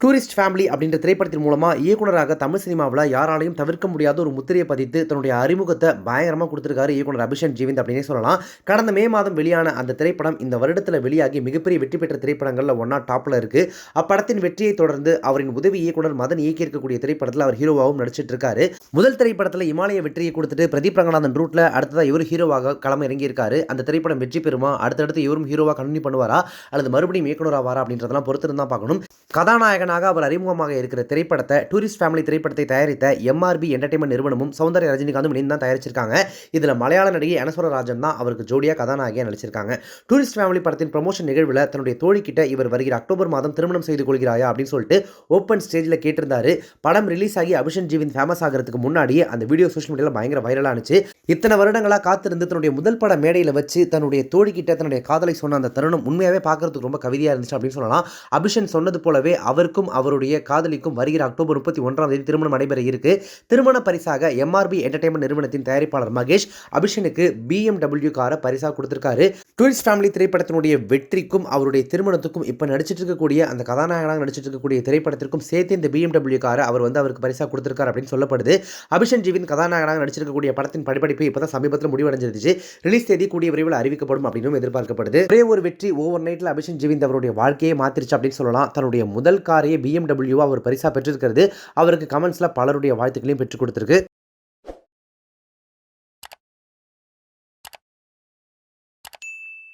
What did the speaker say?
Tourist family அப்படின்ற திரைப்படத்தின் மூலமா இயக்குனராக தமிழ் சினிமாவில் யாராலையும் தவிர்க்க முடியாத ஒரு முத்திரையை பதித்து தன்னுடைய அறிமுகத்தை பயங்கரமாக கொடுத்திருக்காரு இயக்குனர் அபிஷேக் ஜீவிந்த் அப்படின்னே சொல்லலாம். கடந்த மே மாதம் வெளியான அந்த திரைப்படம் இந்த வருடத்தில் வெளியாகி மிகப்பெரிய வெற்றி பெற்ற திரைப்படங்களில் ஒன்னா டாப்ல இருக்கு. அப்படத்தின் வெற்றியை தொடர்ந்து அவரின் உதவி இயக்குனர் மதன் இயக்கியிருக்கக்கூடிய திரைப்படத்தில் அவர் ஹீரோவாகவும் நடிச்சிட்டு இருக்காரு. முதல் திரைப்படத்தில் இமாலய வெற்றியை கொடுத்துட்டு பிரதீப் ரங்கநாதன் ரூட்ல அடுத்ததா இவர் ஹீரோவாக களம் இறங்கியிருக்காரு. அந்த திரைப்படம் வெற்றி பெறுமா, அடுத்தடுத்து இவரும் ஹீரோவாக கண்டினியூ பண்ணுவாரா அல்லது மறுபடியும் இயக்குனராவாரா அப்படின்றதெல்லாம் பொறுத்து தான் பார்க்கணும். கதாநாயகனாக அவர் அறிமுகமாக இருக்கிற திரைப்படத்தை டூரிஸ்ட் ஃபேமிலி திரைப்படத்தை தயாரித்த எம்ஆர்பி என்டர்டைன்மெண்ட் நிறுவனமும் சௌந்தர்யா ரஜினிகாந்தும் இணைந்து தான் தயாரிச்சிருக்காங்க. இதில் மலையாள நடிகை அனஸ்வர ராஜன் தான் அவருக்கு ஜோடியாக கதாநாயகியாக நடிச்சிருக்காங்க. டூரிஸ்ட் ஃபேமிலி படத்தின் ப்ரமோஷன் நிகழ்வில் தன்னுடைய தோழி கிட்ட இவர் வருகிற அக்டோபர் மாதம் திருமணம் செய்து கொள்கிறாயா அப்படின்னு சொல்லிட்டு ஓப்பன் ஸ்டேஜில் கேட்டிருந்தாரு. படம் ரிலீஸ் ஆகி அபிஷேக் ஜீவிந்த் ஃபேமஸ் ஆகிறதுக்கு முன்னாடியே அந்த வீடியோ சோஷியல் மீடியாவில் பயங்கர வைரலானுச்சு. இத்தனை வருடங்களாக காத்திருந்து தன்னுடைய முதல் பட மேடையில் வச்சு தன்னுடைய தோழி கிட்ட தன்னுடைய காதலை சொன்ன அந்த தருணம் உண்மையாகவே பார்க்கறதுக்கு ரொம்ப கவிதையாக இருந்துச்சு அப்படின்னு சொல்லலாம். அபிஷேக் சொன்னது போலவே அவருக்கும் அவருடைய காதலிக்கும் வருகிற அக்டோபர் 31ஆம் தேதி திருமணம் நடைபெற இருக்கு. திருமண பரிசாக எம்ஆர்பி என்டர்டைன்மெண்ட் நிறுவனத்தின் தயாரிப்பாளர் மகேஷ் அபிஷேனுக்கு BMW காரை பரிசாக கொடுத்திருக்காரு. டூரிஸ்ட் ஃபேமிலி திரைப்படத்தினுடைய வெற்றிக்கும் அவருடைய திருமணத்துக்கும் இப்போ நடிச்சிட்டு இருக்கக்கூடிய அந்த கதாநாயகனாக நடிச்சிட்டு இருக்கக்கூடிய திரைப்படத்திற்கும் சேர்த்து இந்த BMW காரை அவர் அவருக்கு பரிசாக கொடுத்திருக்காரு அப்படின்னு சொல்லப்படுது. அபிஷேக் ஜீவிந்த் கதாநாயகனாக நடிச்சிருக்கக்கூடிய படத்தின் படப்பிடிப்பு இப்பதான் சமீபத்தில் முடிவடைஞ்சிருச்சு. ரிலீஸ் தேதி கூடிய விரைவில் அறிவிக்கப்படும் அப்படின்னு எதிர்பார்க்கப்படுது. ஒரே ஒரு வெற்றி ஓவர் நைட்ல அபிஷேக் ஜீவிந்த் அவருடைய வாழ்க்கையை மாத்திருச்சு அப்படின்னு சொல்லலாம். தன்னுடைய முதல் காரையே BMW அவர் பரிசா பெற்றிருக்கிறது அவருக்கு கமெண்ட்ஸ்ல பலருடைய வாழ்த்துக்களையும் பெற்றுக் கொடுத்திருக்கு.